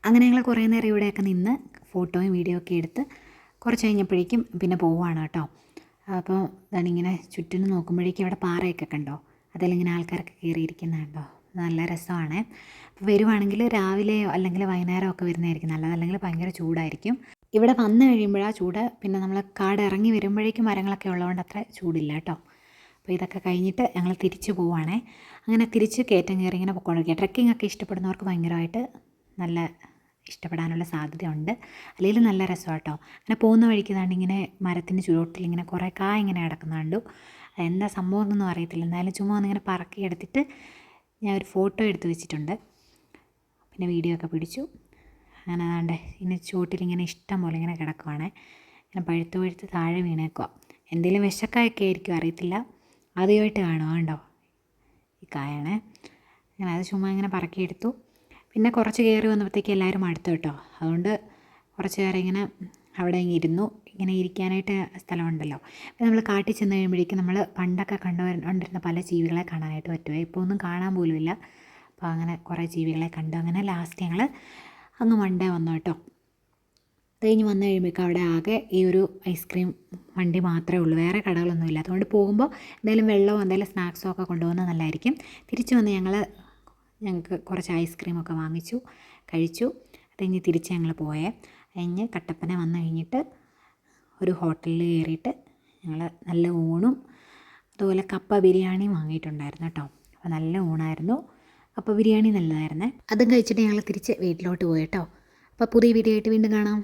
അങ്ങനെ ഞങ്ങൾ കുറേ നേരം ഇവിടെയൊക്കെ നിന്ന് ഫോട്ടോയും വീഡിയോ ഒക്കെ എടുത്ത് കുറച്ച് കഴിഞ്ഞപ്പോഴേക്കും പിന്നെ പോവുകയാണ് കേട്ടോ. അപ്പോൾ ഇതാണിങ്ങനെ ചുറ്റിനും നോക്കുമ്പോഴേക്കും അവിടെ പാറയൊക്കെ കണ്ടോ, അതിലിങ്ങനെ ആൾക്കാരൊക്കെ കയറിയിരിക്കുന്നത് കണ്ടോ, നല്ല രസമാണ്. അപ്പോൾ വരുവാണെങ്കിൽ രാവിലെയോ അല്ലെങ്കിൽ വൈകുന്നേരം ഒക്കെ വരുന്നതായിരിക്കും നല്ലത്, അല്ലെങ്കിൽ ഭയങ്കര ചൂടായിരിക്കും. ഇവിടെ വന്നു കഴിയുമ്പോഴാണ് ചൂട്. പിന്നെ നമ്മൾ കാട് ഇറങ്ങി വരുമ്പോഴേക്കും മരങ്ങളൊക്കെ ഉള്ളതുകൊണ്ട് അത്ര ചൂടില്ല കേട്ടോ. അപ്പോൾ ഇതൊക്കെ കഴിഞ്ഞിട്ട് ഞങ്ങൾ തിരിച്ചു പോവുകയാണേ. അങ്ങനെ തിരിച്ച് കയറ്റം കയറി ഇങ്ങനെ പൊയ്ക്കൊണ്ടിരിക്കുക. ട്രെക്കിംഗ് ഒക്കെ ഇഷ്ടപ്പെടുന്നവർക്ക് ഭയങ്കരമായിട്ട് നല്ല ഇഷ്ടപ്പെടാനുള്ള സാധ്യതയുണ്ട്. അല്ലെങ്കിൽ നല്ല രസമാണ് കേട്ടോ. അങ്ങനെ പോകുന്ന വഴിക്ക് താണ്ട് ഇങ്ങനെ മരത്തിൻ്റെ ചുവട്ടിൽ ഇങ്ങനെ കുറേ കായ ഇങ്ങനെ കിടക്കുന്ന കണ്ടു. എന്താ സംഭവം എന്നൊന്നും അറിയത്തില്ല. എന്തായാലും ചുമ്മാ ഒന്നിങ്ങനെ പറക്കി എടുത്തിട്ട് ഞാൻ ഒരു ഫോട്ടോ എടുത്ത് വെച്ചിട്ടുണ്ട്. പിന്നെ വീഡിയോ ഒക്കെ പിടിച്ചു. അങ്ങനെ ആണ്ട് ഇങ്ങനെ ചുവട്ടിലിങ്ങനെ ഇഷ്ടം പോലെ ഇങ്ങനെ കിടക്കുവാണ്. ഇങ്ങനെ പഴുത്ത് പഴുത്ത് താഴെ വീണേക്കുക. എന്തെങ്കിലും വിഷക്കായൊക്കെ ആയിരിക്കും, അറിയത്തില്ല. ആദ്യമായിട്ട് കാണുക കണ്ടോ ഈ കായാണ്. അങ്ങനെ അത് ചുമ്മാ ഇങ്ങനെ പറക്കിയെടുത്തു. പിന്നെ കുറച്ച് കയറി വന്നപ്പോഴത്തേക്ക് എല്ലാവരും അടുത്തു കേട്ടോ. അതുകൊണ്ട് കുറച്ച് നേരം ഇങ്ങനെ അവിടെ ഇരുന്നു. ഇങ്ങനെ ഇരിക്കാനായിട്ട് സ്ഥലമുണ്ടല്ലോ. അപ്പോൾ നമ്മൾ കാട്ടിൽ ചെന്ന് കഴിയുമ്പോഴേക്കും നമ്മൾ പണ്ടൊക്കെ കണ്ടുകൊണ്ടിരുന്ന പല ജീവികളെ കാണാനായിട്ട് പറ്റുമേ. ഇപ്പോൾ ഒന്നും കാണാൻ പോലുമില്ല. അപ്പോൾ അങ്ങനെ കുറേ ജീവികളെ കണ്ടു. അങ്ങനെ ലാസ്റ്റ് ഞങ്ങൾ അങ്ങ് മണ്ടേ വന്നു കേട്ടോ. അത് കഴിഞ്ഞ് വന്നു കഴിയുമ്പോഴേക്കും അവിടെ ആകെ ഈ ഒരു ഐസ്ക്രീം വണ്ടി മാത്രമേ ഉള്ളൂ, വേറെ കടകളൊന്നുമില്ല. അതുകൊണ്ട് പോകുമ്പോൾ എന്തെങ്കിലും വെള്ളമോ എന്തെങ്കിലും സ്നാക്സോ ഒക്കെ കൊണ്ടുപോകുന്നത് നല്ലതായിരിക്കും. തിരിച്ചു വന്ന് ഞങ്ങൾക്ക് കുറച്ച് ഐസ്ക്രീമൊക്കെ വാങ്ങിച്ചു, കഴിച്ചു. അത് കഴിഞ്ഞ് തിരിച്ച് ഞങ്ങൾ പോയേ. കഴിഞ്ഞ് കട്ടപ്പന വന്നു കഴിഞ്ഞിട്ട് ഒരു ഹോട്ടലിൽ കയറിയിട്ട് ഞങ്ങൾ നല്ല ഊണും അതുപോലെ കപ്പ ബിരിയാണിയും വാങ്ങിയിട്ടുണ്ടായിരുന്നു കേട്ടോ. അപ്പോൾ നല്ല ഊണായിരുന്നു. കപ്പ ബിരിയാണി നല്ലതായിരുന്നേ. അതും കഴിച്ചിട്ട് ഞങ്ങൾ തിരിച്ച് വീട്ടിലോട്ട് പോയി കേട്ടോ. അപ്പോൾ പുതിയ വീഡിയോ ആയിട്ട് വീണ്ടും കാണാം.